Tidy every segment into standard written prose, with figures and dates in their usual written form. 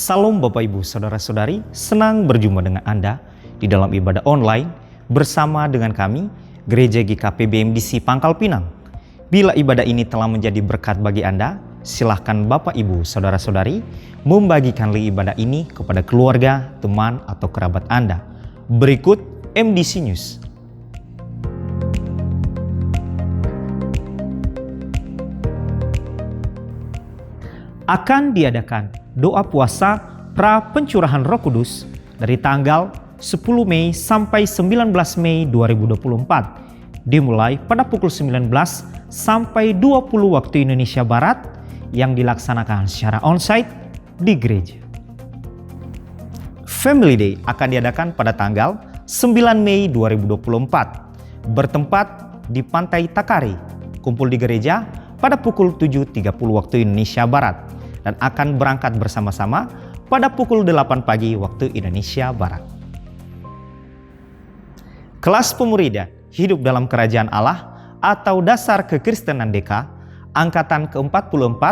Salam Bapak Ibu Saudara-saudari, senang berjumpa dengan Anda di dalam ibadah online bersama dengan kami, Gereja GKP BMDC Pangkal Pinang. Bila ibadah ini telah menjadi berkat bagi Anda, silahkan Bapak Ibu Saudara-saudari membagikan link ibadah ini kepada keluarga, teman, atau kerabat Anda. Berikut MDC News. Akan diadakan doa puasa pra pencurahan Roh Kudus dari tanggal 10 Mei sampai 19 Mei 2024 dimulai pada pukul 19 sampai 20 waktu Indonesia Barat yang dilaksanakan secara onsite di gereja. Family Day akan diadakan pada tanggal 9 Mei 2024 bertempat di Pantai Takari, kumpul di gereja pada pukul 7.30 waktu Indonesia Barat dan akan berangkat bersama-sama pada pukul 8 pagi waktu Indonesia Barat. Kelas pemuridan hidup dalam kerajaan Allah atau dasar kekristenan DK angkatan ke-44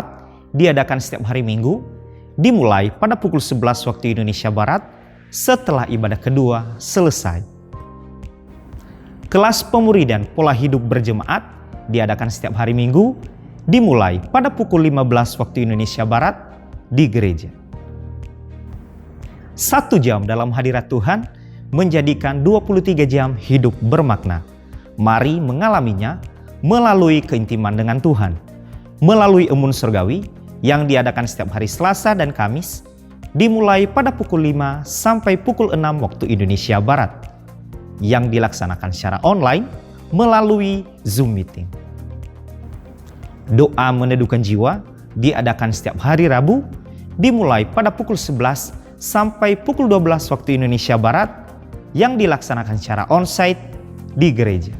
diadakan setiap hari Minggu dimulai pada pukul 11 waktu Indonesia Barat setelah ibadah kedua selesai. Kelas pemuridan pola hidup berjemaat diadakan setiap hari Minggu dimulai pada pukul 15 waktu Indonesia Barat di gereja. 1 jam dalam hadirat Tuhan menjadikan 23 jam hidup bermakna. Mari mengalaminya melalui keintiman dengan Tuhan, melalui emun surgawi yang diadakan setiap hari Selasa dan Kamis, dimulai pada pukul 5 sampai pukul 6 waktu Indonesia Barat, yang dilaksanakan secara online melalui Zoom meeting. Doa meneduhkan jiwa diadakan setiap hari Rabu, dimulai pada pukul 11 sampai pukul 12 waktu Indonesia Barat, yang dilaksanakan secara onsite di gereja.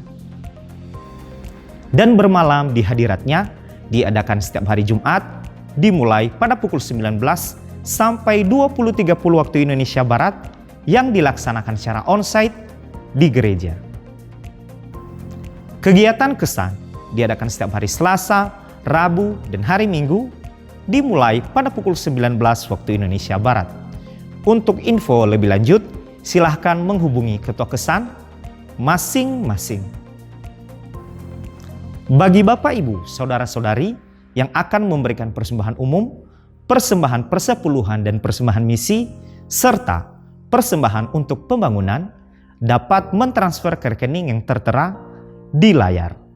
Dan bermalam di hadiratnya diadakan setiap hari Jumat, dimulai pada pukul 19 sampai 20.30 waktu Indonesia Barat, yang dilaksanakan secara onsite di gereja. Kegiatan kesan diadakan setiap hari Selasa, Rabu, dan hari Minggu, dimulai pada pukul 19 waktu Indonesia Barat. Untuk info lebih lanjut, silahkan menghubungi ketua kesan masing-masing. Bagi Bapak, Ibu, Saudara-saudari yang akan memberikan persembahan umum, persembahan persepuluhan dan persembahan misi, serta persembahan untuk pembangunan, dapat mentransfer ke rekening yang tertera di layar.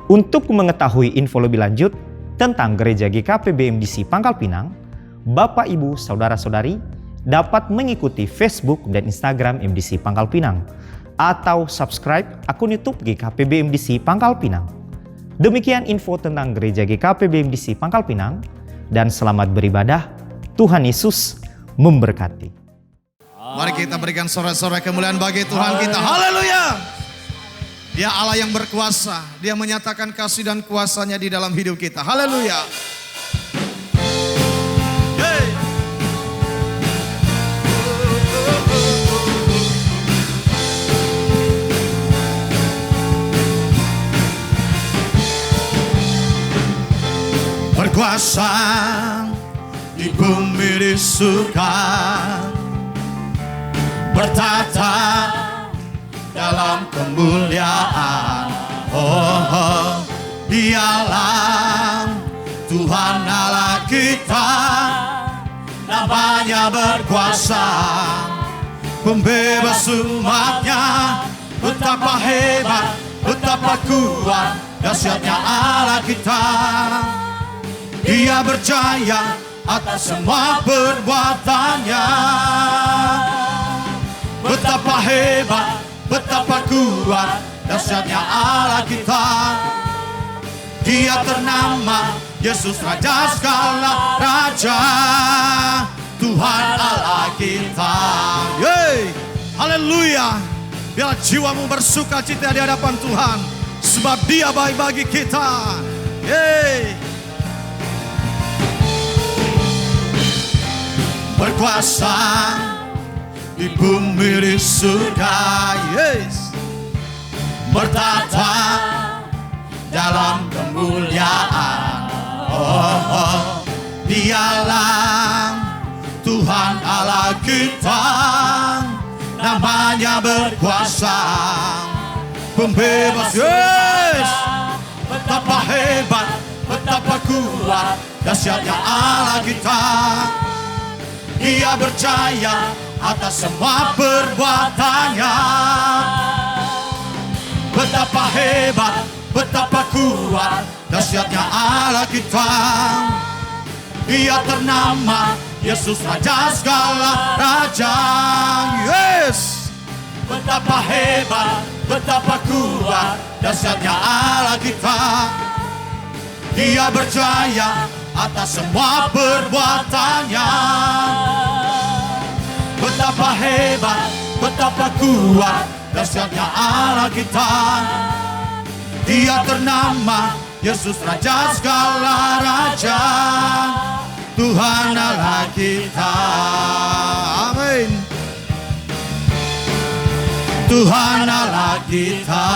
Untuk mengetahui info lebih lanjut tentang Gereja GKP BMDC Pangkal Pinang, Bapak, Ibu, Saudara-saudari dapat mengikuti Facebook dan Instagram MDC Pangkal Pinang atau subscribe akun YouTube GKP BMDC Pangkal Pinang. Demikian info tentang Gereja GKP BMDC Pangkal Pinang, dan selamat beribadah. Tuhan Yesus memberkati. Mari kita berikan sorak-sorai kemuliaan bagi Tuhan kita. Haleluya! Dia Allah yang berkuasa. Dia menyatakan kasih dan kuasanya di dalam hidup kita. Haleluya! Hey! Berkuasa di bumi di surga, bertata dalam kemuliaan. Oh, Dialah Tuhan Allah kita, namanya berkuasa, pembebas umatnya. Betapa hebat, betapa kuat, dahsyatnya Allah kita. Dia berjaya atas semua perbuatannya. Betapa hebat, betapa kuat, dahsyatnya Allah kita. Dia ternama Yesus Raja segala raja, Tuhan Allah kita. Yeay, haleluya. Biar jiwamu bersuka cita di hadapan Tuhan, sebab Dia baik bagi kita. Yeay. Berkuasa di bumi di surga, yes, bertata dalam kemuliaan. Dialah Tuhan Allah kita, namanya berkuasa, pembebas, yes. Betapa hebat, betapa kuat, dahsyatnya Allah kita. Dia berjaya atas semua perbuatannya. Betapa hebat, betapa kuat, dahsyatnya Allah kita. Dia ternama Yesus Raja segala raja, yes. Betapa hebat, betapa kuat, dahsyatnya Allah kita. Dia berjaya atas semua perbuatannya. Betapa hebat, betapa kuat, dahsyatnya Allah kita. Dia ternama Yesus Raja segala raja, Tuhan Allah kita. Amin. Tuhan Allah kita.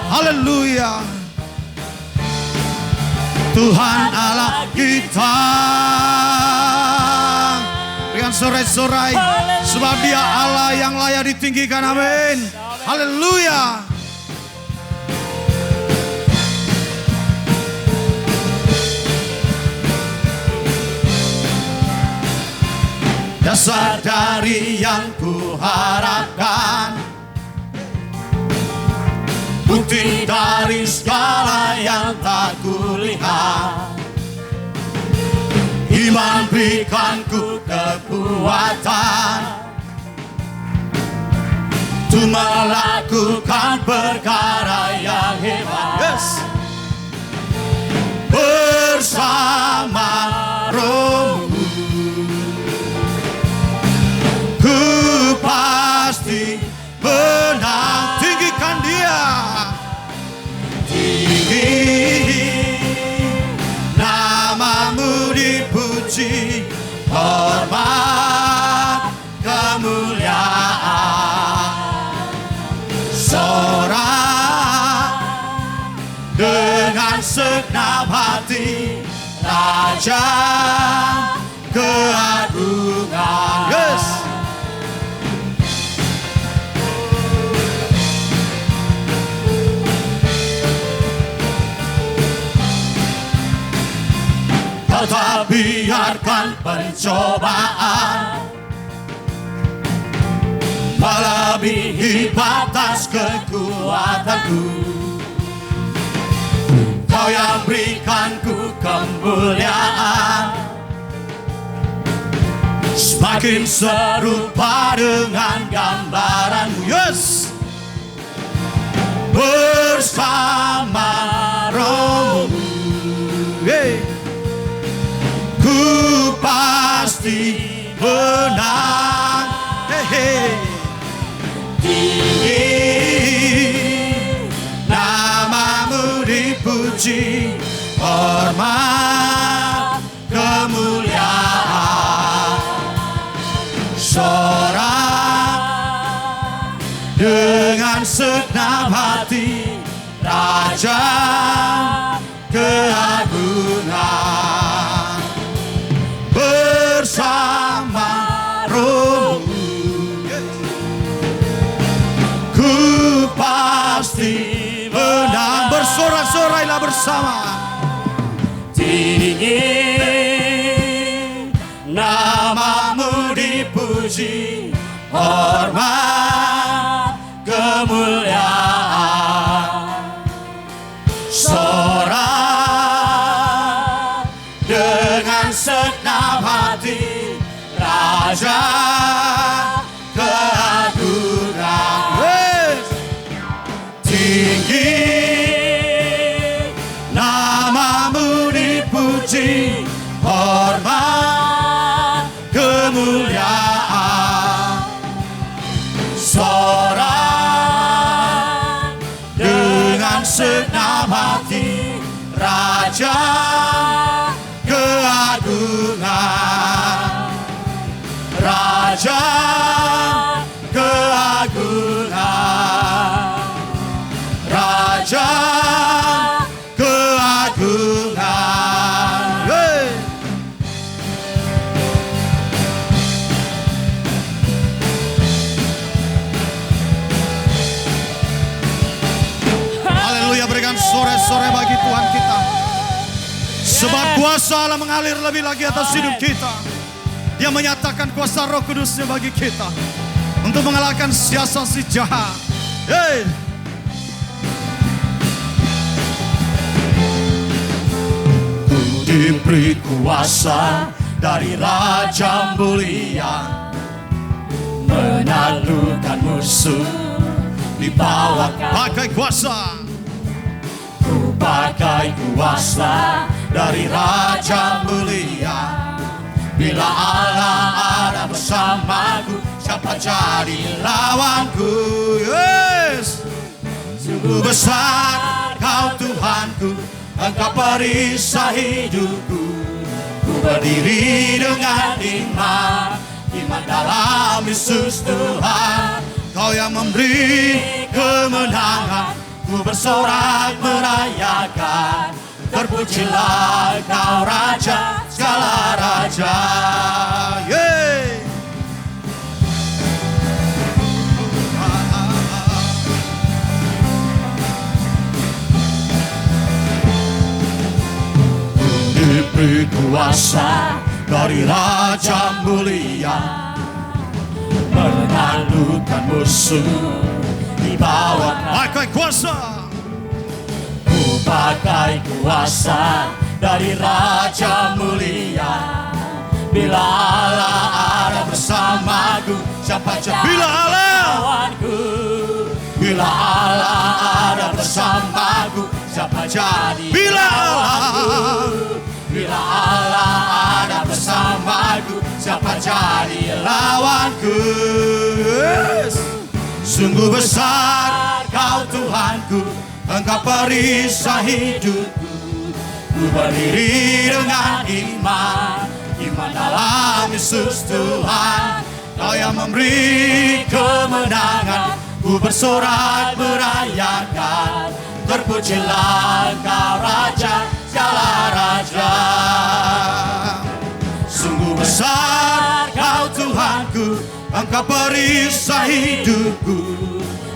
Haleluya. Tuhan Allah kita. Berikan sorai-sorai, sebab Dia Allah yang layak ditinggikan. Amin. Haleluya. Dasar dari yang kuharapkan, bukti dari segala yang tak kulihat. Iman berikanku kekuatan untuk melakukan perkara yang hebat, yes. Bersama Roh-Mu ku pasti menang. Tinggikan Dia, tinggi namamu dipuji, hormat kemuliaan. Sorak dengan segenap hati, Raja keagungan, yes. Kau tak biarkan pencobaan melebihi batas kekuatanku. Kau yang berikanku kemuliaan, semakin serupa dengan gambaran-Mu, yes. Bersama Roh-Mu, hey, ku pasti menang. Hey, hey. Tinggi namamu dipuji, hormat kemuliaan. Sorak dengan segenap hati, Raja keagungan. Bersama Roh-Mu ku pasti menang. Bersorak-sorailah bersama. Tinggi namamu dipuji, hormat kemuliaan. Sorak dengan segenap hati, Raja keagungan, yes. Tinggi namamu dipuji, hormat kemuliaan. Sorak dengan segenap hati, Raja keagungan, Raja Sebab kuasa Allah mengalir lebih lagi atas hidup kita. Dia menyatakan kuasa Roh Kudusnya bagi kita untuk mengalahkan siasat si jahat. Hey. Ku diberi kuasa dari Raja mulia, menaklukkan musuh di bawah kaki. Pakai kuasa. Ku pakai kuasa dari Raja mulia. Bila Allah ada bersamaku, siapa jadi lawanku? Yes. Sungguh besar Kau Tuhanku, Engkau perisai hidupku. Ku berdiri dengan iman, iman dalam Yesus Tuhan. Kau yang memberi Kemenangan, ku bersorak merayakan. Terpujilah Kau Raja, segala Raja. Yeay. Diberi kuasa dari Raja mulia, menaklukkan musuh di bawah kaki. Pakai kuasa. Ku pakai kuasa dari Raja mulia. Bila Allah ada bersamaku, siapa jadi Bila Allah. lawanku? Bila Allah ada bersamaku, siapa jadi Bila lawanku? Bila Allah ada bersamaku, siapa jadi lawanku? Yes. Sungguh besar Kau Tuhanku, Engkau perisai hidupku. Ku berdiri dengan iman, iman dalam Yesus Tuhan. Kau yang memberi kemenangan, ku bersorak merayakan. Terpujilah Kau Raja, segala Raja. Sungguh besar Kau Tuhanku, Engkau perisai hidupku.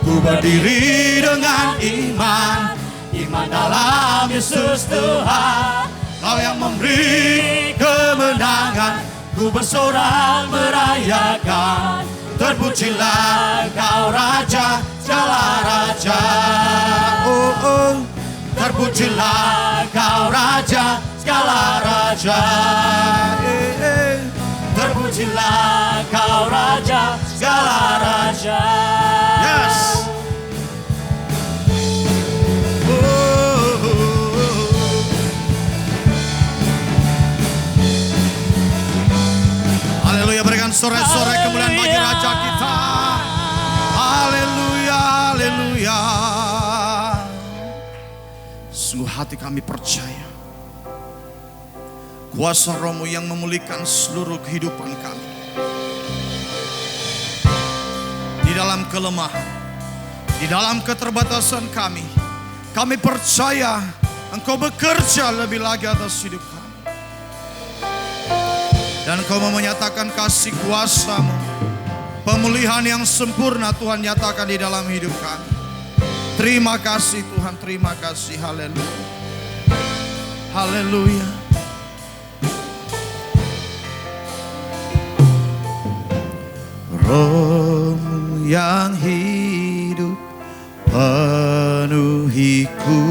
Ku berdiri dengan iman, iman dalam Yesus Tuhan. Kau yang memberi kemenangan, ku bersorak merayakan. Terpujilah Kau Raja, segala Raja. Oh, oh. Terpujilah Kau Raja, segala Raja. Terpujilah Kau Raja, segala Raja. Yes. Haleluya, berikan sorak-sorai kemuliaan bagi Raja kita. Haleluya, haleluya. Sungguh hati kami percaya kuasa Roh-Mu yang memulihkan seluruh kehidupan kami. Di dalam kelemahan, di dalam keterbatasan kami percaya Engkau bekerja lebih lagi atas hidup kami. Dan Engkau mau menyatakan kasih kuasa-Mu, pemulihan yang sempurna Tuhan nyatakan di dalam hidup kami. Terima kasih Tuhan, terima kasih. Haleluya. Haleluya. Roh-Mu yang hidup penuhiku,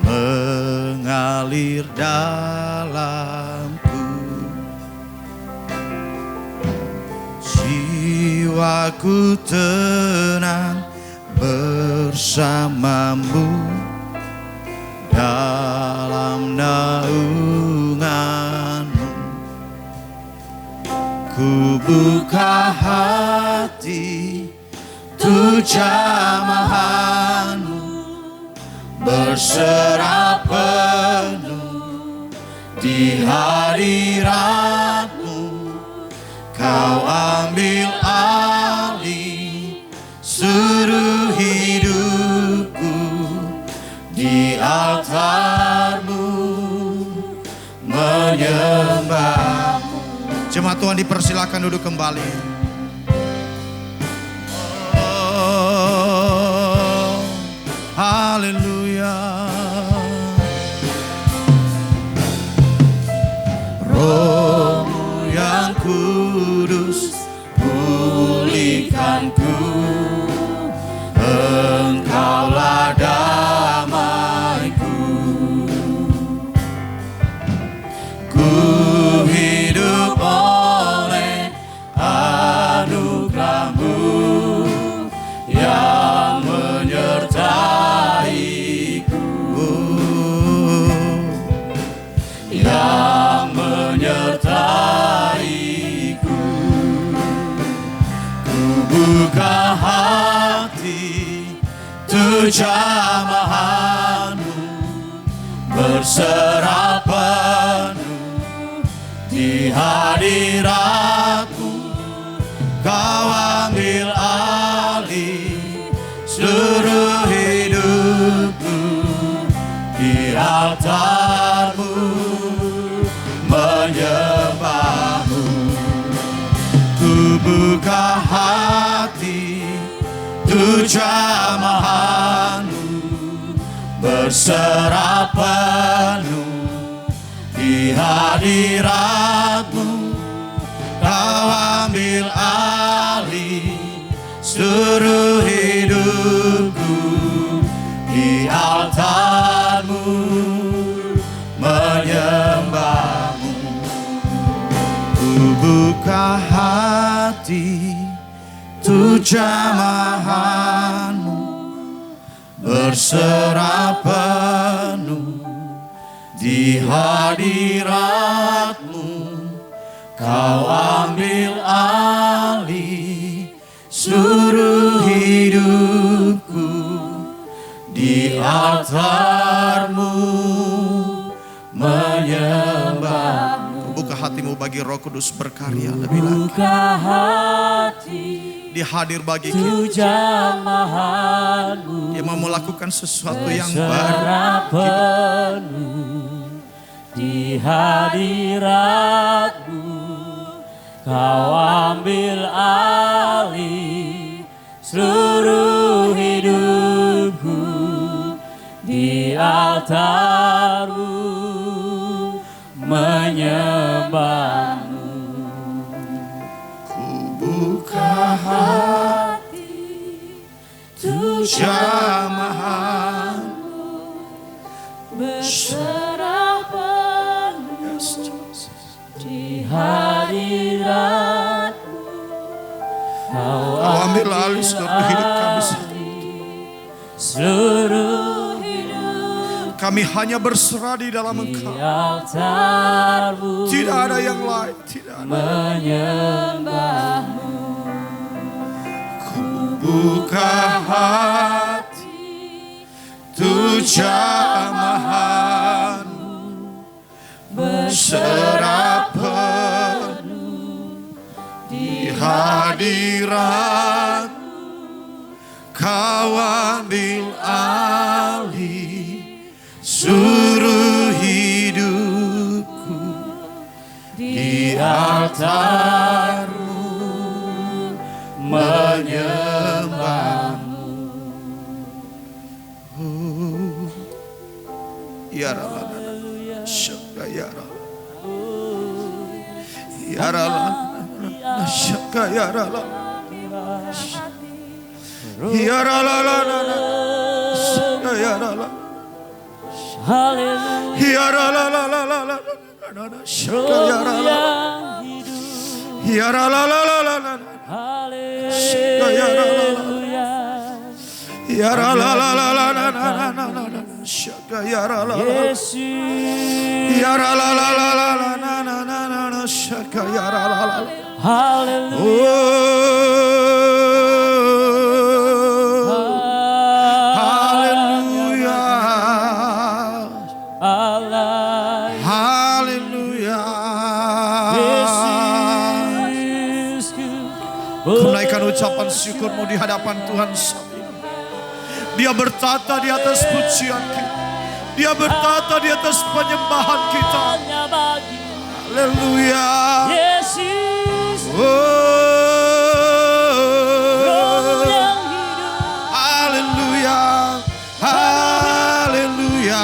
mengalir dalamku. Jiwaku tenang bersamamu dalam naunganmu. Ku buka hati untuk jamahanmu, berserah penuh di hadiratmu. Kau ambil alih seluruh hidupku, di altarmu menyembahmu. Jemaat Tuhan dipersilakan duduk kembali. Oh, haleluya. pulihkanku, Engkaulah damaiku. Ku hidup oleh anugerah-Mu yang menyertaiku, yang menyertaiku. Ku buka hati untuk jamahan-Mu, berserah penuh di hadirat-Mu. Kau ambil alih seluruh hidupku, di altar-Mu menyembah-Mu. Ku buka hati untuk jamahan-Mu, berserah penuh di hadirat-Mu. Kau ambil alih seluruh hidupku, di altar-Mu menyembah-Mu. Ku buka hati untuk jamahan-Mu, berserah penuh di hadirat-Mu. Kau ambil alih seluruh hidupku, di altar-Mu menyembah-Mu. Buka hatimu bagi Roh Kudus berkarya lebih lagi. Buka hati, Dia hadir bagi kita. tu jamahan-Mu, Dia mau melakukan sesuatu yang berserah baru. penuh di hadirat-Mu. Kau ambil alih seluruh hidupku, di altar-Mu menyembah-Mu. Ku buka Hati tu jamahan. berserah penuh di hadirat-Mu. Kau Kau ambil alih seluruh hidup kami. seluruh hidup Kami hanya berserah di dalam di Engkau. altar-Mu Tidak ada yang lain. Tidak ada. menyembah-Mu. Ku buka hati untuk jamahan, berserah penuh di hadirat. Kau ambil alih seluruh hidupku, di altar-Mu menyembah-Mu. Ya Allah, syaka ya Allah, ya Allah, syaka ya Allah, ya Allah, syaka ya Allah, Haleluya, ya Allah, syaka ya Allah, ya Allah, haleluya, ya Allah, syaka ya Allah, Yesus, ya Allah, syaka ya Allah. haleluya, Haleluya, Allah, haleluya. Yesusku, Ku naikkan ucapan syukurmu di hadapan Tuhan saat ini. Dia bertata di atas pujian kita. Dia bertata di atas penyembahan kita. hanya bagi Haleluya. Yesus, Oh. Roh yang hidup, Haleluya. Haleluya.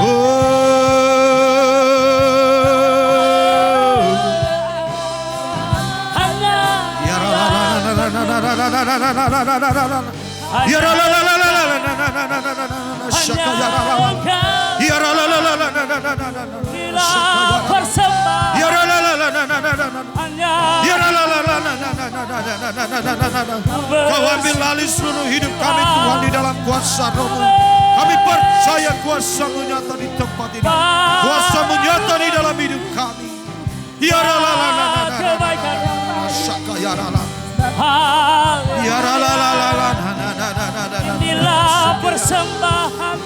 Oh. Kau ambil alih seluruh hidup kami Tuhan di dalam kuasa Roh-Mu. Kami percaya kuasa-Mu nyata di tempat ini. Kuasa-Mu nyata di dalam hidup kami. Inilah persembahan.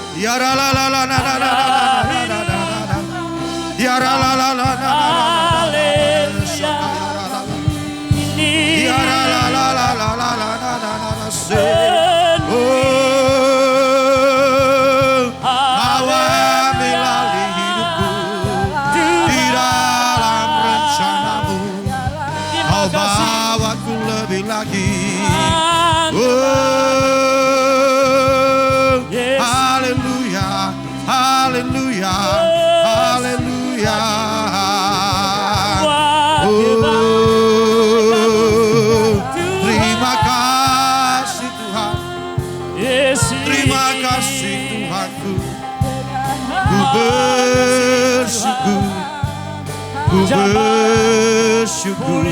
Bersyukur,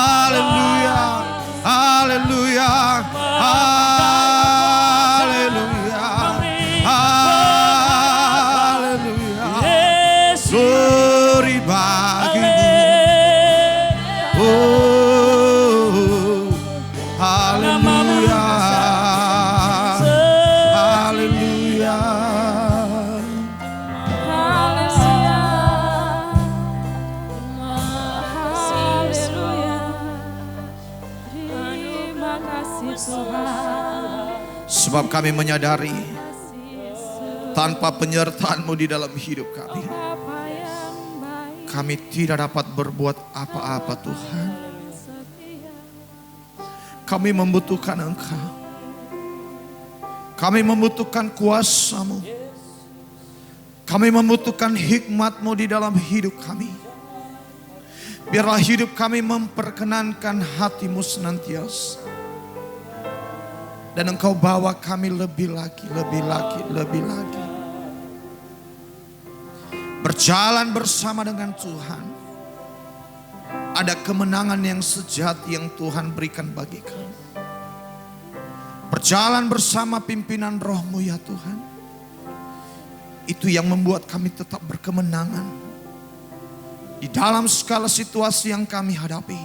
haleluya, haleluya, haleluya, haleluya, glory bagimu, oh, haleluya. Sebab kami menyadari tanpa penyertaan-Mu di dalam hidup kami, kami tidak dapat berbuat apa-apa Tuhan. Kami membutuhkan Engkau. Kami membutuhkan kuasa-Mu. Kami membutuhkan hikmat-Mu di dalam hidup kami. Biarlah hidup kami memperkenankan hati-Mu senantiasa. Dan Engkau bawa kami lebih lagi, lebih lagi, lebih lagi. Berjalan bersama dengan Tuhan. Ada kemenangan yang sejati yang Tuhan berikan bagi kami. Berjalan bersama pimpinan Roh-Mu ya Tuhan. Itu yang membuat kami tetap berkemenangan. Di dalam segala situasi yang kami hadapi.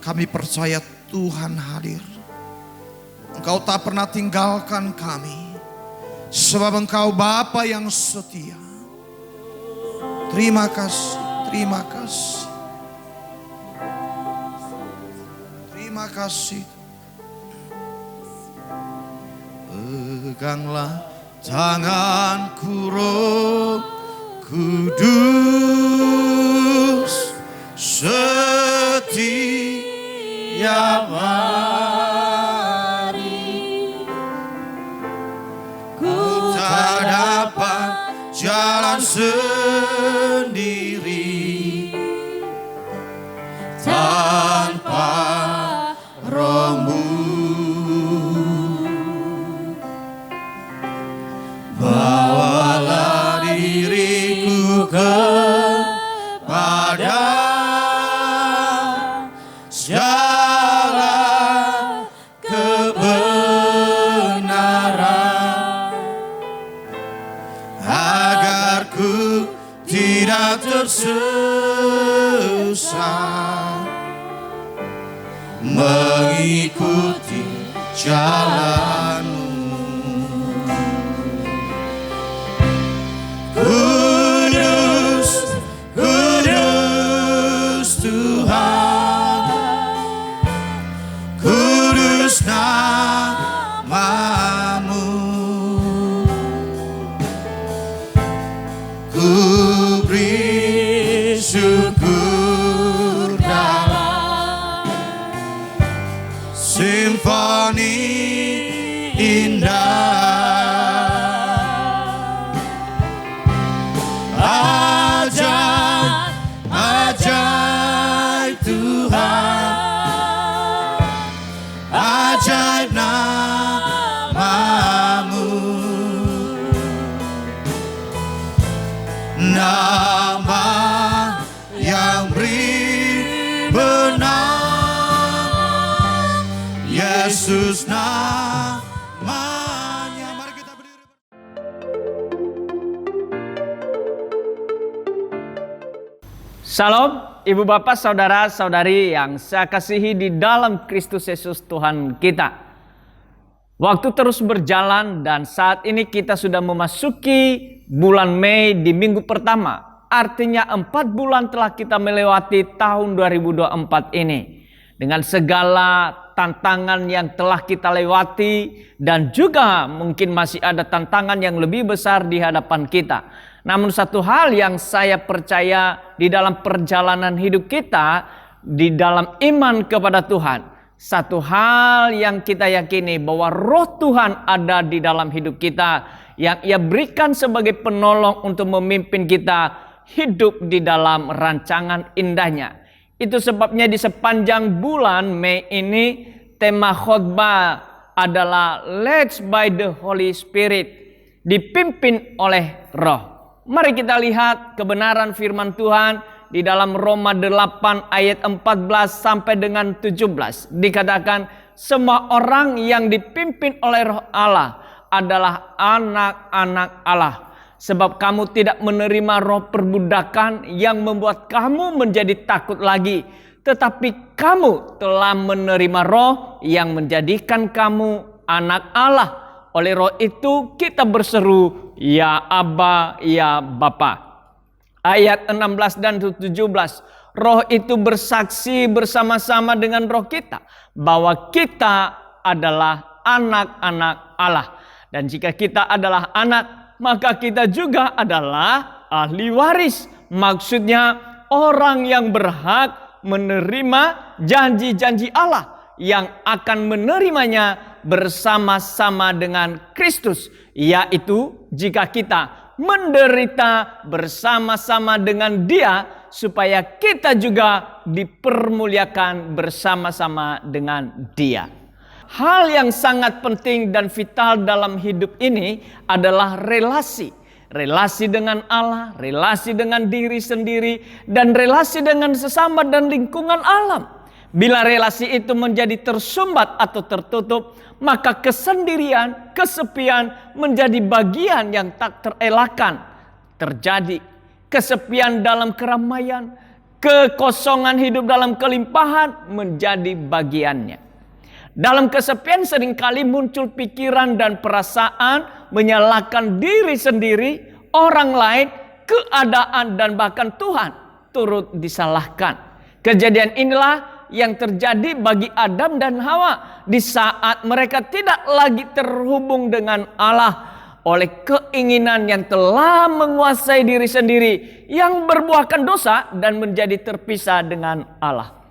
Kami percaya Tuhan hadir. Engkau tak pernah tinggalkan kami. Sebab Engkau Bapa yang setia. Terima kasih, terima kasih. Terima kasih. Peganglah tanganku Roh Kudus, setiap jalan sendiri tanpa Roh-Mu. Bawalah diriku kepada segala kebenaran, agar ku tidak tersesat mengikuti jalan-Mu. Kudus, kudus Tuhan, kudus nama-Mu. Ku beri syukur dalam simfoni indah. Yesus namanya. Mari kita berdiri. Salam, Ibu Bapak, Saudara-saudari yang saya kasihi di dalam Kristus Yesus Tuhan kita. Waktu terus berjalan dan saat ini kita sudah memasuki bulan Mei di minggu pertama. Artinya 4 bulan telah kita melewati tahun 2024 ini. Dengan segala tantangan yang telah kita lewati dan juga mungkin masih ada tantangan yang lebih besar di hadapan kita. Namun satu hal yang saya percaya di dalam perjalanan hidup kita, di dalam iman kepada Tuhan. Satu hal yang kita yakini bahwa roh Tuhan ada di dalam hidup kita. Yang Ia berikan sebagai penolong untuk memimpin kita hidup di dalam rancangan indahnya. Itu sebabnya di sepanjang bulan Mei ini tema khotbah adalah Led by the Holy Spirit. Dipimpin oleh roh. Mari kita lihat kebenaran firman Tuhan di dalam Roma 8 ayat 14 sampai dengan 17. Dikatakan semua orang yang dipimpin oleh roh Allah adalah anak-anak Allah. Sebab kamu tidak menerima roh perbudakan yang membuat kamu menjadi takut lagi. Tetapi kamu telah menerima roh yang menjadikan kamu anak Allah. Oleh roh itu kita berseru, ya Aba, ya Bapa. Ayat 16 dan 17. Roh itu bersaksi bersama-sama dengan roh kita bahwa kita adalah anak-anak Allah. Dan jika kita adalah anak, maka kita juga adalah ahli waris. Maksudnya orang yang berhak menerima janji-janji Allah yang akan menerimanya bersama-sama dengan Kristus. Yaitu jika kita menderita bersama-sama dengan Dia, supaya kita juga dipermuliakan bersama-sama dengan Dia. Hal yang sangat penting dan vital dalam hidup ini adalah relasi. Relasi dengan Allah, relasi dengan diri sendiri, dan relasi dengan sesama dan lingkungan alam. Bila relasi itu menjadi tersumbat atau tertutup, maka kesendirian, kesepian menjadi bagian yang tak terelakkan terjadi. Kesepian dalam keramaian, kekosongan hidup dalam kelimpahan menjadi bagiannya. Dalam kesepian seringkali muncul pikiran dan perasaan menyalahkan diri sendiri, orang lain, keadaan, dan bahkan Tuhan turut disalahkan. Kejadian inilah yang terjadi bagi Adam dan Hawa di saat mereka tidak lagi terhubung dengan Allah oleh keinginan yang telah menguasai diri sendiri yang berbuahkan dosa dan menjadi terpisah dengan Allah.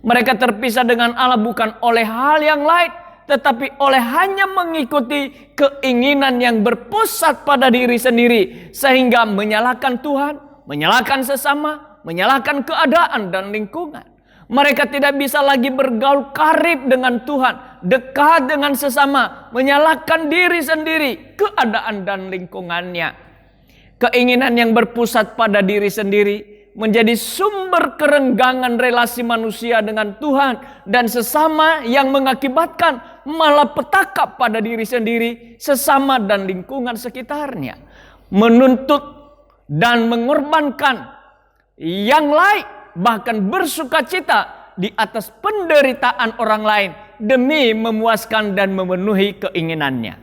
Mereka terpisah dengan Allah bukan oleh hal yang lain, tetapi oleh hanya mengikuti keinginan yang berpusat pada diri sendiri, sehingga menyalahkan Tuhan, menyalahkan sesama, menyalahkan keadaan dan lingkungan. Mereka tidak bisa lagi bergaul karib dengan Tuhan, dekat dengan sesama, menyalahkan diri sendiri, keadaan dan lingkungannya. Keinginan yang berpusat pada diri sendiri menjadi sumber kerenggangan relasi manusia dengan Tuhan dan sesama yang mengakibatkan malapetaka pada diri sendiri, sesama dan lingkungan sekitarnya. Menuntut dan mengorbankan yang lain, bahkan bersukacita di atas penderitaan orang lain demi memuaskan dan memenuhi keinginannya.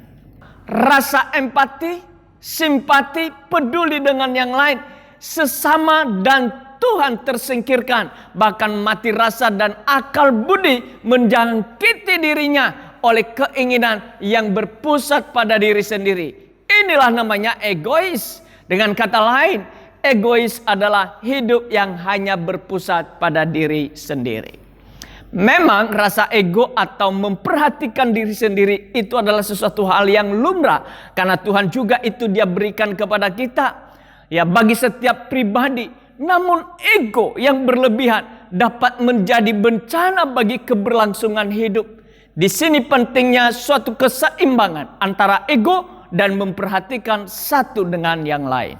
Rasa empati, simpati, peduli dengan yang lain, sesama dan Tuhan tersingkirkan. Bahkan mati rasa dan akal budi menjangkiti dirinya oleh keinginan yang berpusat pada diri sendiri. Inilah namanya egois. Dengan kata lain, egois adalah hidup yang hanya berpusat pada diri sendiri. Memang rasa ego atau memperhatikan diri sendiri itu adalah sesuatu hal yang lumrah. Karena Tuhan juga itu Dia berikan kepada kita. Ya, bagi setiap pribadi. Namun ego yang berlebihan dapat menjadi bencana bagi keberlangsungan hidup. Di sini pentingnya suatu keseimbangan antara ego dan memperhatikan satu dengan yang lain.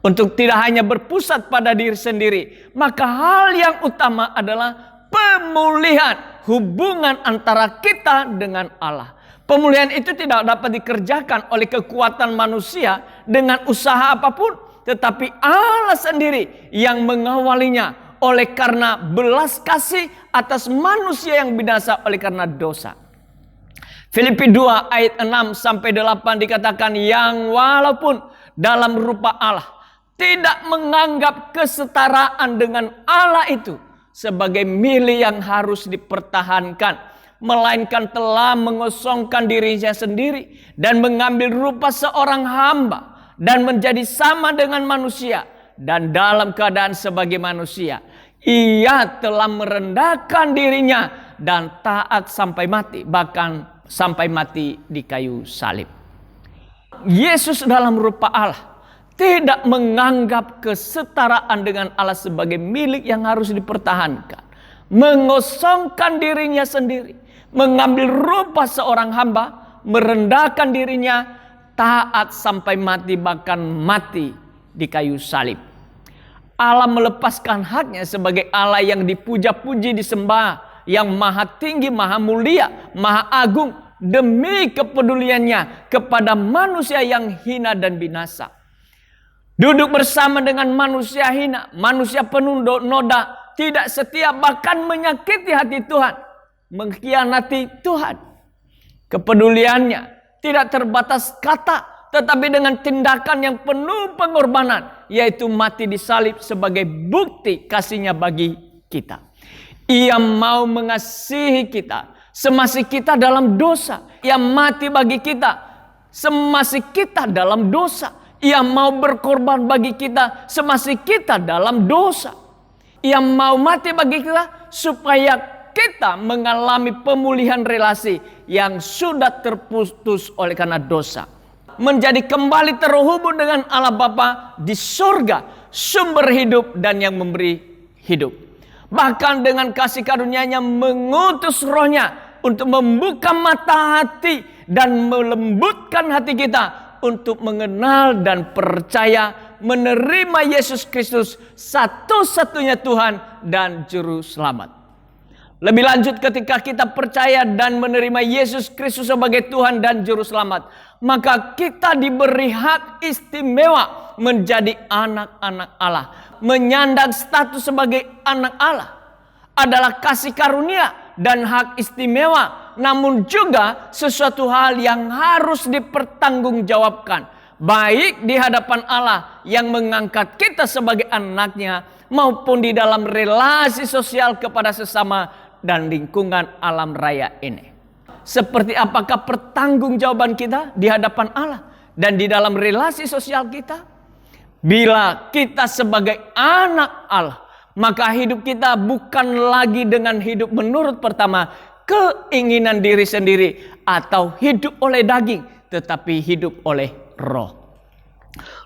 Untuk tidak hanya berpusat pada diri sendiri, maka hal yang utama adalah pemulihan hubungan antara kita dengan Allah. Pemulihan itu tidak dapat dikerjakan oleh kekuatan manusia dengan usaha apapun, tetapi Allah sendiri yang mengawalinya oleh karena belas kasih atas manusia yang binasa oleh karena dosa. Filipi 2 ayat 6 sampai 8 dikatakan, yang walaupun dalam rupa Allah tidak menganggap kesetaraan dengan Allah itu sebagai milik yang harus dipertahankan, melainkan telah mengosongkan dirinya sendiri dan mengambil rupa seorang hamba dan menjadi sama dengan manusia, dan dalam keadaan sebagai manusia ia telah merendahkan dirinya dan taat sampai mati, bahkan sampai mati di kayu salib. Yesus dalam rupa Allah tidak menganggap kesetaraan dengan Allah sebagai milik yang harus dipertahankan. Mengosongkan dirinya sendiri, mengambil rupa seorang hamba, merendahkan dirinya, taat sampai mati, bahkan mati di kayu salib. Allah melepaskan haknya sebagai Allah yang dipuja-puji, disembah, yang maha tinggi, maha mulia, maha agung, demi kepeduliannya kepada manusia yang hina dan binasa. Duduk bersama dengan manusia hina, manusia penuh noda, tidak setia, bahkan menyakiti hati Tuhan, mengkhianati Tuhan. Kepeduliannya tidak terbatas kata, tetapi dengan tindakan yang penuh pengorbanan, yaitu mati di salib sebagai bukti kasihnya bagi kita. Ia mau mengasihi kita semasih kita dalam dosa. Ia mati bagi kita semasih kita dalam dosa. Ia mau berkorban bagi kita semasih kita dalam dosa. Ia mau mati bagi kita supaya kita mengalami pemulihan relasi yang sudah terputus oleh karena dosa. Menjadi kembali terhubung dengan Allah Bapa di surga, sumber hidup dan yang memberi hidup. Bahkan dengan kasih karunia-Nya mengutus Roh-Nya untuk membuka mata hati dan melembutkan hati kita untuk mengenal dan percaya menerima Yesus Kristus, satu-satunya Tuhan dan Juru Selamat. Lebih lanjut, ketika kita percaya dan menerima Yesus Kristus sebagai Tuhan dan Juru Selamat, maka kita diberi hak istimewa menjadi anak-anak Allah. Menyandang status sebagai anak Allah adalah kasih karunia dan hak istimewa, namun juga sesuatu hal yang harus dipertanggungjawabkan, baik di hadapan Allah yang mengangkat kita sebagai anaknya, maupun di dalam relasi sosial kepada sesama dan lingkungan alam raya ini. Seperti apakah pertanggungjawaban kita di hadapan Allah dan di dalam relasi sosial kita? Bila kita sebagai anak Allah, maka hidup kita bukan lagi dengan hidup menurut pertama keinginan diri sendiri atau hidup oleh daging, tetapi hidup oleh roh.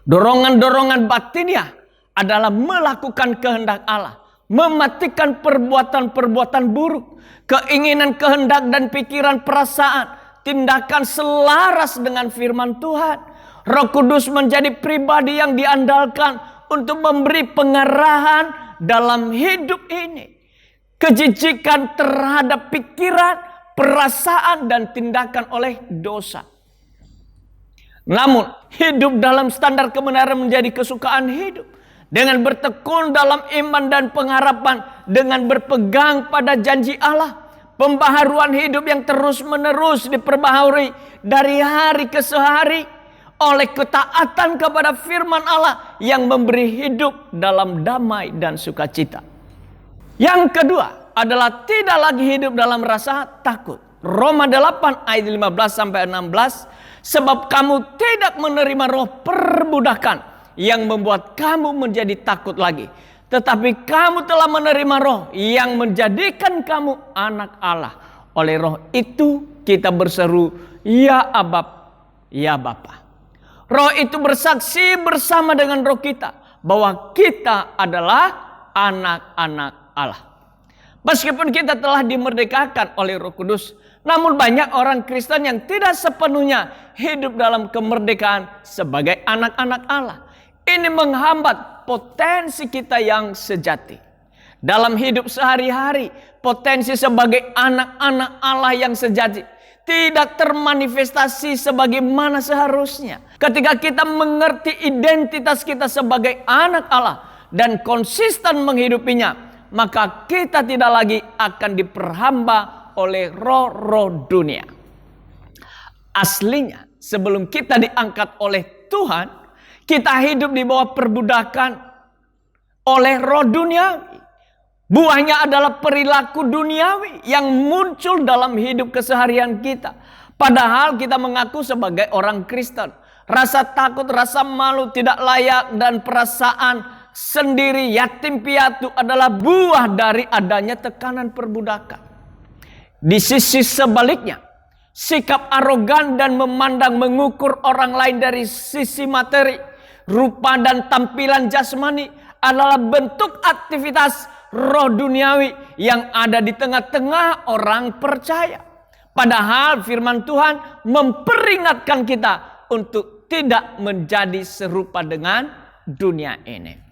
Dorongan-dorongan batinnya adalah melakukan kehendak Allah, mematikan perbuatan-perbuatan buruk, keinginan, kehendak dan pikiran, perasaan, tindakan selaras dengan firman Tuhan. Roh Kudus menjadi pribadi yang diandalkan untuk memberi pengarahan dalam hidup ini. Kejijikan terhadap pikiran, perasaan dan tindakan oleh dosa. Namun hidup dalam standar kebenaran menjadi kesukaan hidup. Dengan bertekun dalam iman dan pengharapan, dengan berpegang pada janji Allah, pembaharuan hidup yang terus-menerus diperbaharui dari hari ke hari oleh ketaatan kepada firman Allah yang memberi hidup dalam damai dan sukacita. Yang kedua adalah tidak lagi hidup dalam rasa takut. Roma 8 ayat 15 sampai 16, sebab kamu tidak menerima roh perbudakan yang membuat kamu menjadi takut lagi, tetapi kamu telah menerima roh yang menjadikan kamu anak Allah. Oleh roh itu kita berseru, ya Abba, ya Bapa. Roh itu bersaksi bersama dengan roh kita bahwa kita adalah anak-anak Allah. Meskipun kita telah dimerdekakan oleh Roh Kudus, namun banyak orang Kristen yang tidak sepenuhnya hidup dalam kemerdekaan sebagai anak-anak Allah. Ini menghambat potensi kita yang sejati. dalam hidup sehari-hari, potensi sebagai anak-anak Allah yang sejati tidak termanifestasi sebagaimana seharusnya. Ketika kita mengerti identitas kita sebagai anak Allah dan konsisten menghidupinya, maka kita tidak lagi akan diperhamba oleh roh-roh dunia. Aslinya, sebelum kita diangkat oleh Tuhan, kita hidup di bawah perbudakan oleh roh duniawi. Buahnya adalah perilaku duniawi yang muncul dalam hidup keseharian kita. Padahal kita mengaku sebagai orang Kristen. Rasa takut, rasa malu, tidak layak, dan perasaan sendiri, yatim piatu adalah buah dari adanya tekanan perbudakan. Di sisi sebaliknya, sikap arogan dan memandang mengukur orang lain dari sisi materi, rupa dan tampilan jasmani adalah bentuk aktivitas roh duniawi yang ada di tengah-tengah orang percaya. Padahal firman Tuhan memperingatkan kita untuk tidak menjadi serupa dengan dunia ini.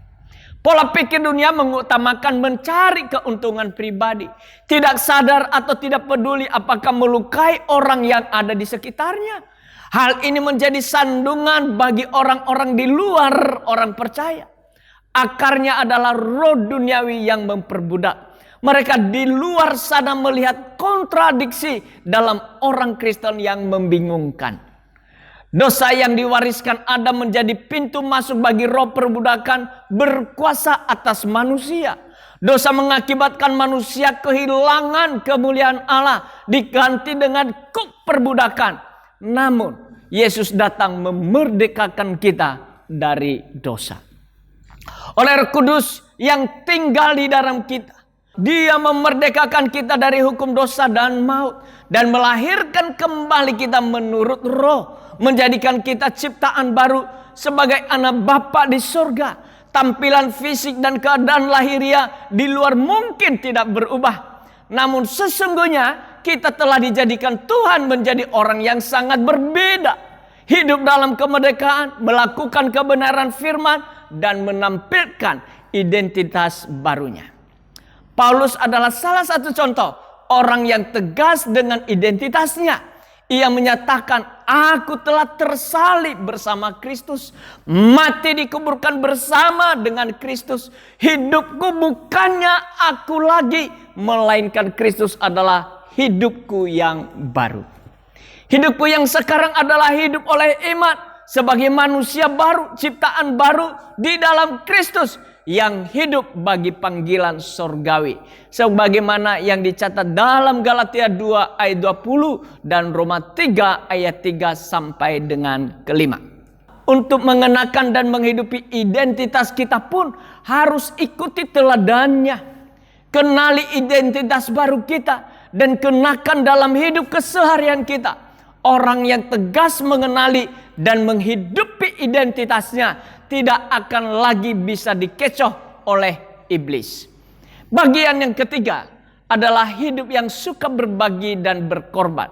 Pola pikir dunia mengutamakan mencari keuntungan pribadi. Tidak sadar atau tidak peduli apakah melukai orang yang ada di sekitarnya. Hal ini menjadi sandungan bagi orang-orang di luar orang percaya. Akarnya adalah roh duniawi yang memperbudak. Mereka di luar sana melihat kontradiksi dalam orang Kristen yang membingungkan. Dosa yang diwariskan Adam menjadi pintu masuk bagi roh perbudakan berkuasa atas manusia. Dosa mengakibatkan manusia kehilangan kemuliaan Allah diganti dengan kuk perbudakan. Namun Yesus datang memerdekakan kita dari dosa. Oleh Roh Kudus yang tinggal di dalam kita, Dia memerdekakan kita dari hukum dosa dan maut dan melahirkan kembali kita menurut roh, menjadikan kita ciptaan baru sebagai anak Bapa di surga. Tampilan fisik dan keadaan lahiriah di luar mungkin tidak berubah, namun sesungguhnya kita telah dijadikan Tuhan menjadi orang yang sangat berbeda, hidup dalam kemerdekaan, melakukan kebenaran firman dan menampilkan identitas barunya. Paulus adalah salah satu contoh orang yang tegas dengan identitasnya. Ia menyatakan, aku telah tersalib bersama Kristus, mati dikuburkan bersama dengan Kristus. Hidupku bukannya aku lagi, melainkan Kristus adalah hidupku yang baru. Hidupku yang sekarang adalah hidup oleh iman sebagai manusia baru, ciptaan baru di dalam Kristus yang hidup bagi panggilan surgawi. Sebagaimana yang dicatat dalam Galatia 2 ayat 20 dan Roma 3 ayat 3 sampai dengan kelima. Untuk mengenakan dan menghidupi identitas kita pun harus ikuti teladannya. Kenali identitas baru kita dan kenakan dalam hidup keseharian kita. Orang yang tegas mengenali dan menghidupi identitasnya tidak akan lagi bisa dikecoh oleh iblis. Bagian yang ketiga adalah hidup yang suka berbagi dan berkorban.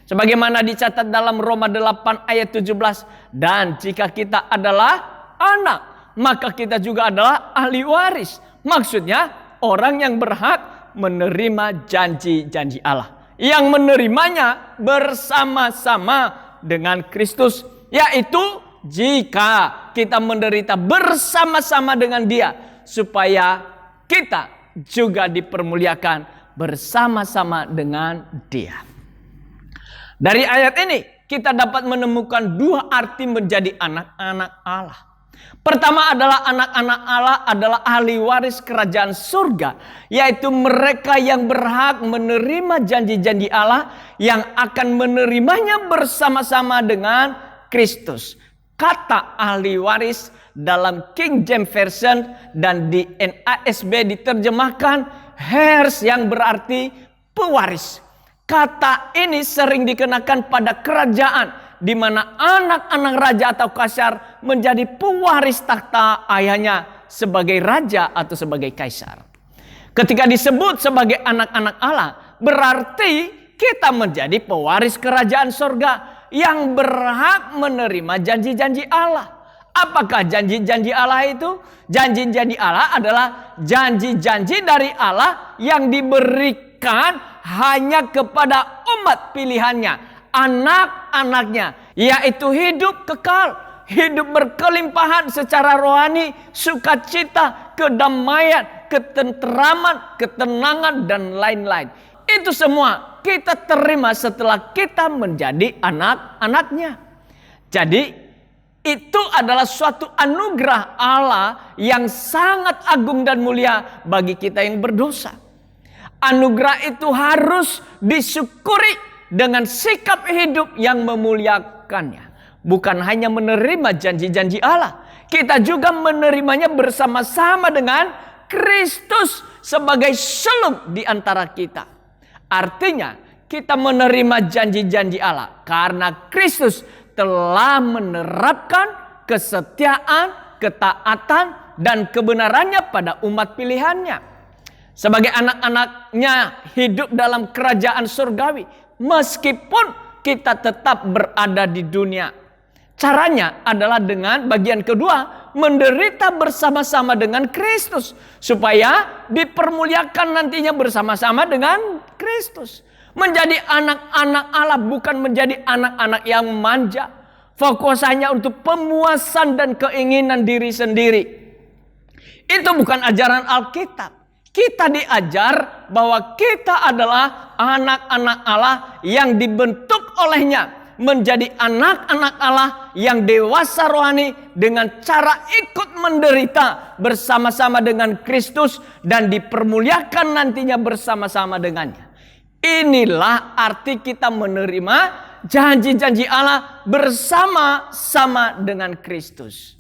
Sebagaimana dicatat dalam Roma 8 ayat 17. Dan jika kita adalah anak, maka kita juga adalah ahli waris. Maksudnya orang yang berhak menerima janji-janji Allah, yang menerimanya bersama-sama dengan Kristus, yaitu jika kita menderita bersama-sama dengan Dia, supaya kita juga dipermuliakan bersama-sama dengan Dia. Dari ayat ini kita dapat menemukan dua arti menjadi anak-anak Allah. Pertama adalah anak-anak Allah adalah ahli waris kerajaan surga, yaitu mereka yang berhak menerima janji-janji Allah yang akan menerimanya bersama-sama dengan Kristus. Kata ahli waris dalam King James Version dan di NASB diterjemahkan heirs, yang berarti pewaris. Kata ini sering dikenakan pada kerajaan di mana anak-anak raja atau kaisar menjadi pewaris takhta ayahnya sebagai raja atau sebagai kaisar. Ketika disebut sebagai anak-anak Allah, berarti kita menjadi pewaris kerajaan surga yang berhak menerima janji-janji Allah. Apakah janji-janji Allah itu? Janji-janji Allah adalah janji-janji dari Allah yang diberikan hanya kepada umat pilihannya, anak-anaknya, yaitu hidup kekal, hidup berkelimpahan secara rohani, sukacita, kedamaian, ketenteraman, ketenangan, dan lain-lain. Itu semua kita terima setelah kita menjadi anak-anaknya. Jadi itu adalah suatu anugerah Allah yang sangat agung dan mulia bagi kita yang berdosa. Anugerah itu harus disyukuri dengan sikap hidup yang memuliakannya. Bukan hanya menerima janji-janji Allah, kita juga menerimanya bersama-sama dengan Kristus sebagai sulung di antara kita. Artinya kita menerima janji-janji Allah karena Kristus telah menerapkan kesetiaan, ketaatan, dan kebenarannya pada umat pilihannya. Sebagai anak-anaknya hidup dalam kerajaan surgawi, meskipun kita tetap berada di dunia. Caranya adalah dengan bagian kedua, menderita bersama-sama dengan Kristus, supaya dipermuliakan nantinya bersama-sama dengan Kristus. Menjadi anak-anak Allah bukan menjadi anak-anak yang manja, fokus hanya untuk pemuasan dan keinginan diri sendiri. Itu bukan ajaran Alkitab. Kita diajar bahwa kita adalah anak-anak Allah yang dibentuk olehnya menjadi anak-anak Allah yang dewasa rohani dengan cara ikut menderita bersama-sama dengan Kristus dan dipermuliakan nantinya bersama-sama dengannya. Inilah arti kita menerima janji-janji Allah bersama-sama dengan Kristus.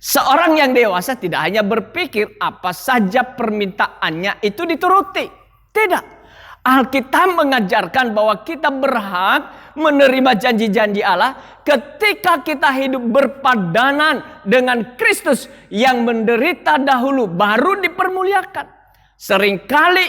Seorang yang dewasa tidak hanya berpikir apa saja permintaannya itu dituruti. Tidak. Alkitab mengajarkan bahwa kita berhak menerima janji-janji Allah ketika kita hidup berpadanan dengan Kristus yang menderita dahulu baru dipermuliakan. Seringkali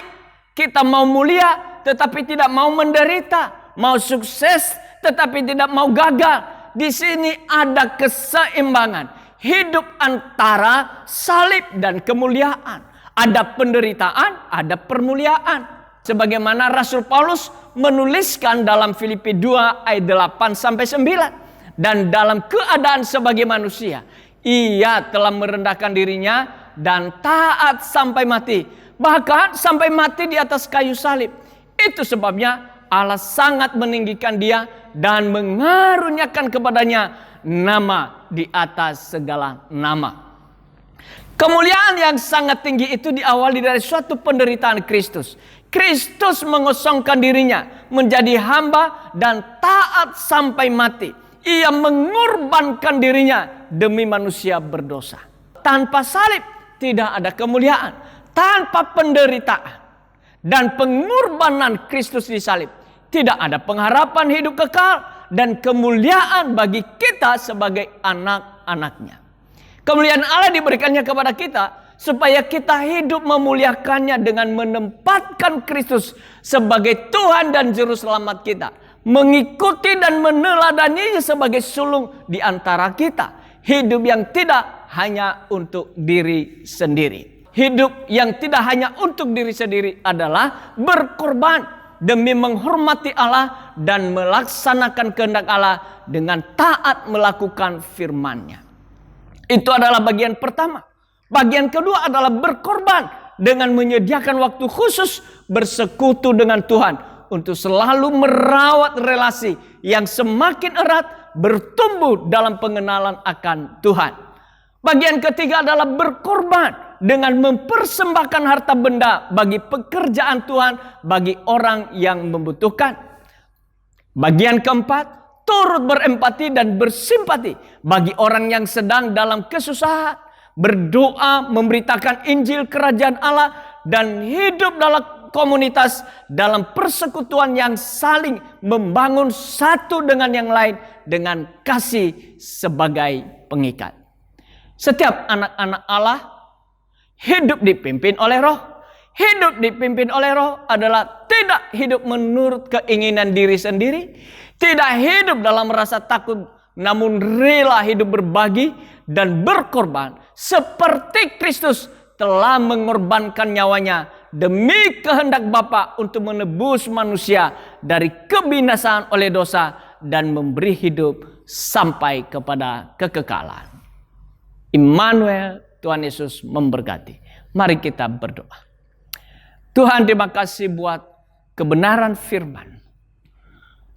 kita mau mulia tetapi tidak mau menderita, mau sukses tetapi tidak mau gagal. Di sini ada keseimbangan hidup antara salib dan kemuliaan. Ada penderitaan, ada permuliaan. Sebagaimana Rasul Paulus menuliskan dalam Filipi 2 ayat 8-9. Dan dalam keadaan sebagai manusia, ia telah merendahkan dirinya dan taat sampai mati. Bahkan sampai mati di atas kayu salib. Itu sebabnya Allah sangat meninggikan dia dan mengaruniakan kepadanya nama di atas segala nama. Kemuliaan yang sangat tinggi itu diawali dari suatu penderitaan Kristus. Kristus mengosongkan dirinya menjadi hamba dan taat sampai mati. Ia mengorbankan dirinya demi manusia berdosa. Tanpa salib tidak ada kemuliaan. Tanpa penderitaan dan pengorbanan Kristus di salib, tidak ada pengharapan hidup kekal dan kemuliaan bagi kita sebagai anak-anaknya. Kemuliaan Allah diberikannya kepada kita supaya kita hidup memuliakannya dengan menempatkan Kristus sebagai Tuhan dan Juru Selamat kita. Mengikuti dan meneladaninya sebagai sulung di antara kita. Hidup yang tidak hanya untuk diri sendiri. Hidup yang tidak hanya untuk diri sendiri adalah berkorban demi menghormati Allah dan melaksanakan kehendak Allah dengan taat melakukan firman-Nya. Itu adalah bagian pertama. Bagian kedua adalah berkorban dengan menyediakan waktu khusus bersekutu dengan Tuhan untuk selalu merawat relasi yang semakin erat, bertumbuh dalam pengenalan akan Tuhan. Bagian ketiga adalah berkorban dengan mempersembahkan harta benda bagi pekerjaan Tuhan bagi orang yang membutuhkan. Bagian keempat, turut berempati dan bersimpati bagi orang yang sedang dalam kesusahan. Berdoa, memberitakan Injil Kerajaan Allah, dan hidup dalam komunitas dalam persekutuan yang saling membangun satu dengan yang lain dengan kasih sebagai pengikat. Setiap anak-anak Allah hidup dipimpin oleh Roh. Hidup dipimpin oleh Roh adalah tidak hidup menurut keinginan diri sendiri, tidak hidup dalam rasa takut, namun rela hidup berbagi dan berkorban seperti Kristus telah mengorbankan nyawanya demi kehendak Bapa untuk menebus manusia dari kebinasaan oleh dosa dan memberi hidup sampai kepada kekekalan. Immanuel, Tuhan Yesus memberkati. Mari kita berdoa. Tuhan, terima kasih buat kebenaran firman.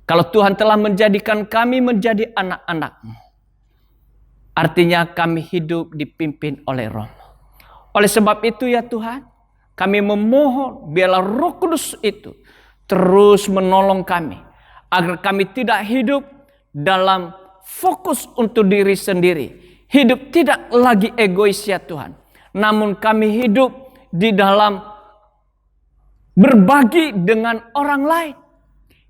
Kalau Tuhan telah menjadikan kami menjadi anak-anak-Mu, artinya kami hidup dipimpin oleh Roh. Oleh sebab itu ya Tuhan, kami memohon biarlah Roh Kudus itu terus menolong kami, agar kami tidak hidup dalam fokus untuk diri sendiri. Hidup tidak lagi egois ya Tuhan, namun kami hidup di dalam berbagi dengan orang lain.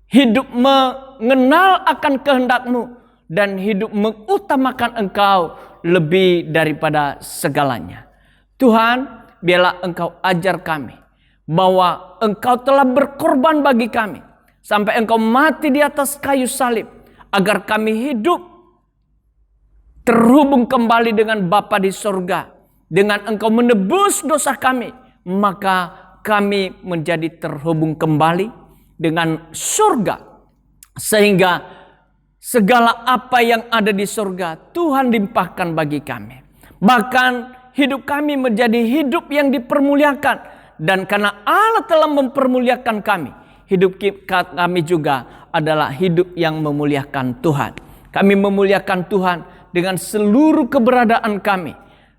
Hidup mengenal akan kehendak-Mu dan hidup mengutamakan Engkau lebih daripada segalanya. Tuhan, biarlah Engkau ajar kami bahwa Engkau telah berkorban bagi kami sampai Engkau mati di atas kayu salib agar kami hidup terhubung kembali dengan Bapa di sorga. Dengan Engkau menebus dosa kami, maka kami menjadi terhubung kembali dengan surga, sehingga segala apa yang ada di surga Tuhan limpahkan bagi kami. Bahkan hidup kami menjadi hidup yang dipermuliakan, dan karena Allah telah mempermuliakan kami, hidup kami juga adalah hidup yang memuliakan Tuhan. Kami memuliakan Tuhan dengan seluruh keberadaan kami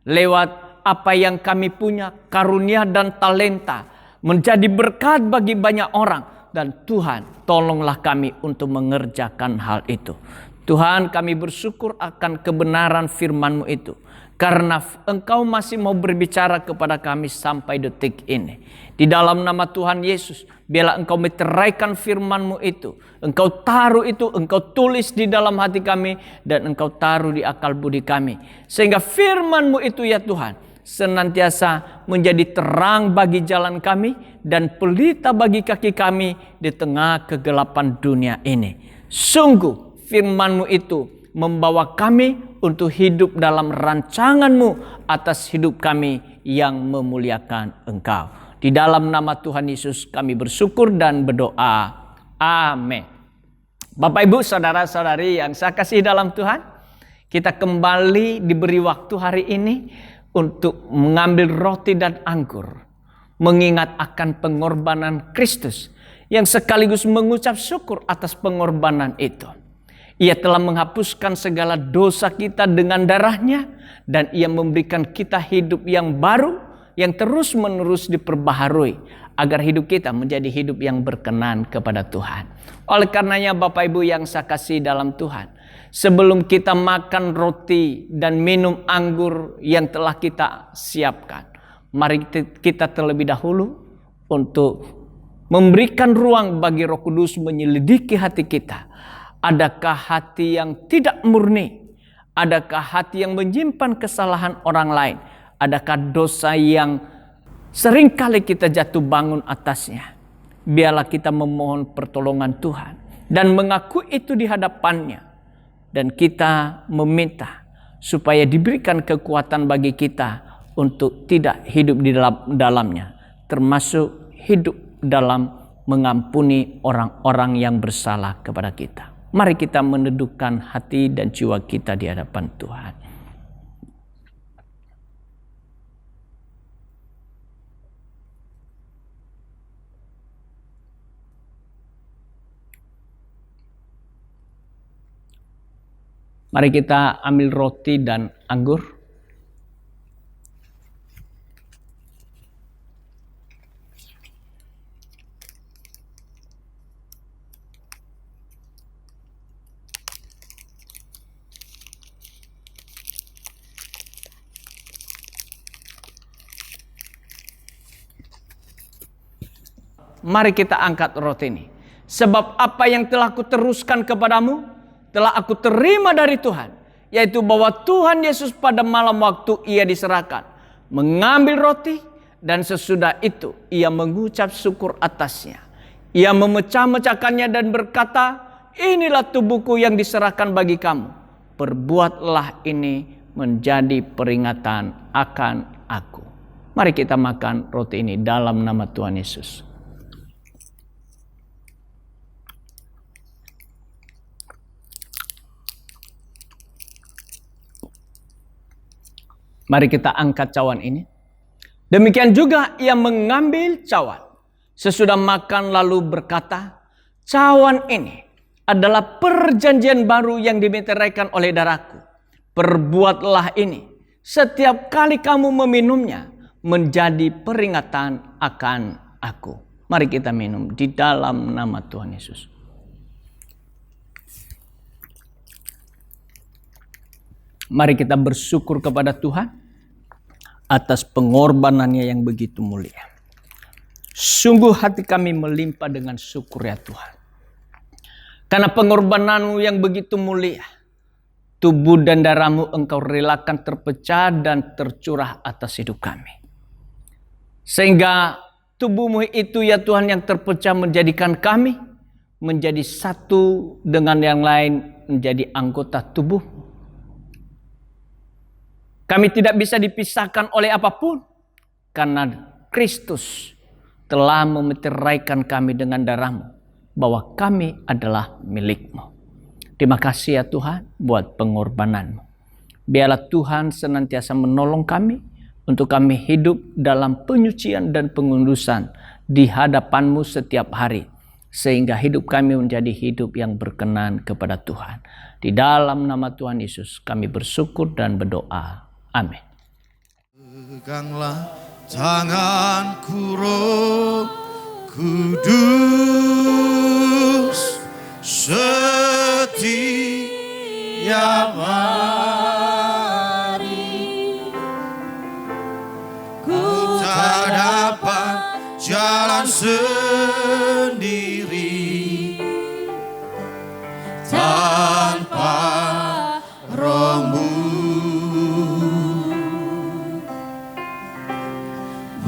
lewat apa yang kami punya, karunia dan talenta, menjadi berkat bagi banyak orang. Dan Tuhan, tolonglah kami untuk mengerjakan hal itu. Tuhan, kami bersyukur akan kebenaran firman-Mu itu, karena Engkau masih mau berbicara kepada kami sampai detik ini. Di dalam nama Tuhan Yesus, biarlah Engkau meteraikan firman-Mu itu. Engkau taruh itu, Engkau tulis di dalam hati kami, dan Engkau taruh di akal budi kami. Sehingga firman-Mu itu ya Tuhan, senantiasa menjadi terang bagi jalan kami dan pelita bagi kaki kami di tengah kegelapan dunia ini. Sungguh firman-Mu itu membawa kami untuk hidup dalam rancangan-Mu atas hidup kami yang memuliakan Engkau. Di dalam nama Tuhan Yesus kami bersyukur dan berdoa. Amin. Bapak, Ibu, saudara-saudari yang saya kasih dalam Tuhan, kita kembali diberi waktu hari ini untuk mengambil roti dan anggur, mengingat akan pengorbanan Kristus, yang sekaligus mengucap syukur atas pengorbanan itu. Ia telah menghapuskan segala dosa kita dengan darahnya, dan Ia memberikan kita hidup yang baru, yang terus-menerus diperbaharui, agar hidup kita menjadi hidup yang berkenan kepada Tuhan. Oleh karenanya Bapak Ibu yang saya kasih dalam Tuhan, sebelum kita makan roti dan minum anggur yang telah kita siapkan, mari kita terlebih dahulu untuk memberikan ruang bagi Roh Kudus menyelidiki hati kita. Adakah hati yang tidak murni? Adakah hati yang menyimpan kesalahan orang lain? Adakah dosa yang seringkali kita jatuh bangun atasnya? Biarlah kita memohon pertolongan Tuhan dan mengaku itu di hadapannya. Dan kita meminta supaya diberikan kekuatan bagi kita untuk tidak hidup di dalamnya, termasuk hidup dalam mengampuni orang-orang yang bersalah kepada kita. Mari kita menundukkan hati dan jiwa kita di hadapan Tuhan. Mari kita ambil roti dan anggur. Mari kita angkat roti ini. Sebab apa yang telah kuteruskan kepadamu, telah aku terima dari Tuhan, yaitu bahwa Tuhan Yesus pada malam waktu Ia diserahkan, mengambil roti, dan sesudah itu Ia mengucap syukur atasnya. Ia memecah-mecahkannya dan berkata, inilah tubuhku yang diserahkan bagi kamu. Perbuatlah ini menjadi peringatan akan aku. Mari kita makan roti ini dalam nama Tuhan Yesus. Mari kita angkat cawan ini. Demikian juga ia mengambil cawan. Sesudah makan lalu berkata, cawan ini adalah perjanjian baru yang dimeteraikan oleh darahku. Perbuatlah ini setiap kali kamu meminumnya menjadi peringatan akan aku. Mari kita minum di dalam nama Tuhan Yesus. Mari kita bersyukur kepada Tuhan atas pengorbanannya yang begitu mulia. Sungguh hati kami melimpah dengan syukur ya Tuhan. Karena pengorbananmu yang begitu mulia, tubuh dan darahmu engkau relakan terpecah dan tercurah atas hidup kami. Sehingga tubuhmu itu ya Tuhan yang terpecah menjadikan kami menjadi satu dengan yang lain, menjadi anggota tubuh. Kami tidak bisa dipisahkan oleh apapun karena Kristus telah memeteraikan kami dengan darahmu bahwa kami adalah milikmu. Terima kasih ya Tuhan buat pengorbananmu. Biarlah Tuhan senantiasa menolong kami untuk kami hidup dalam penyucian dan pengundusan di hadapanmu setiap hari. Sehingga hidup kami menjadi hidup yang berkenan kepada Tuhan. Di dalam nama Tuhan Yesus kami bersyukur dan berdoa. Amin. Peganglah tanganku Roh Kudus, setiap hari ku tak dapat jalan sendiri tanpa Roh-Mu.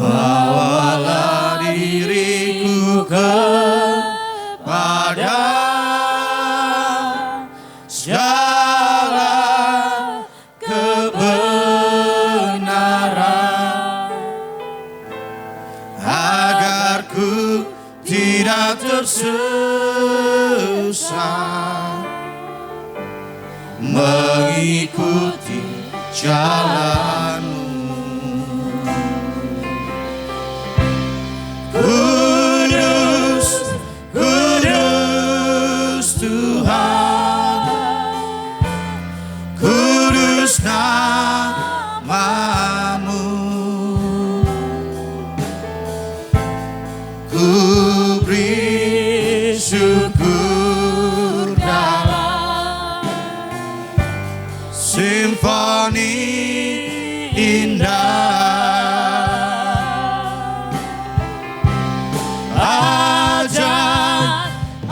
Bawalah diriku kepada segala kebenaran, agar ku tidak tersesat mengikuti jalan-Mu. Kudus, kudus Tuhan, kudus nama-Mu. Ku beri syukur dalam simfoni indah.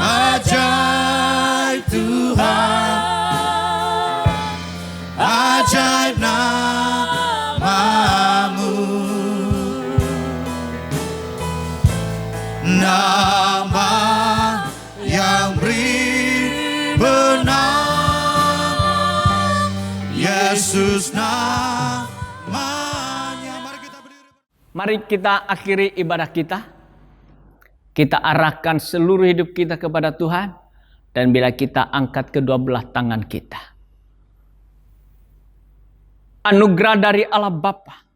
Ajaib Tuhan, ajaib nama-Mu, nama yang beri benang, Yesus namanya. Mari kita akhiri ibadah kita. Kita arahkan seluruh hidup kita kepada Tuhan. Dan bila kita angkat kedua belah tangan kita. Anugerah dari Allah Bapa.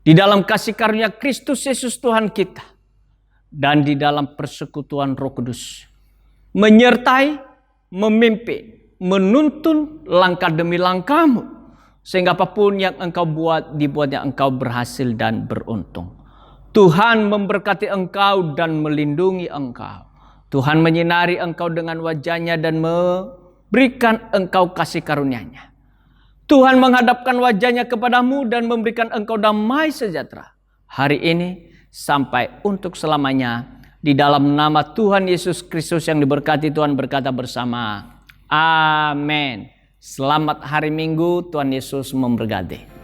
Di dalam kasih karunia Kristus Yesus Tuhan kita. Dan di dalam persekutuan Roh Kudus. Menyertai, memimpin, menuntun langkah demi langkahmu. Sehingga apapun yang engkau buat, dibuatnya engkau berhasil dan beruntung. Tuhan memberkati engkau dan melindungi engkau. Tuhan menyinari engkau dengan wajahnya dan memberikan engkau kasih karunia-Nya. Tuhan menghadapkan wajahnya kepadamu dan memberikan engkau damai sejahtera. Hari ini sampai untuk selamanya. Di dalam nama Tuhan Yesus Kristus yang diberkati, Tuhan berkata bersama. Amin. Selamat hari Minggu, Tuhan Yesus memberkati.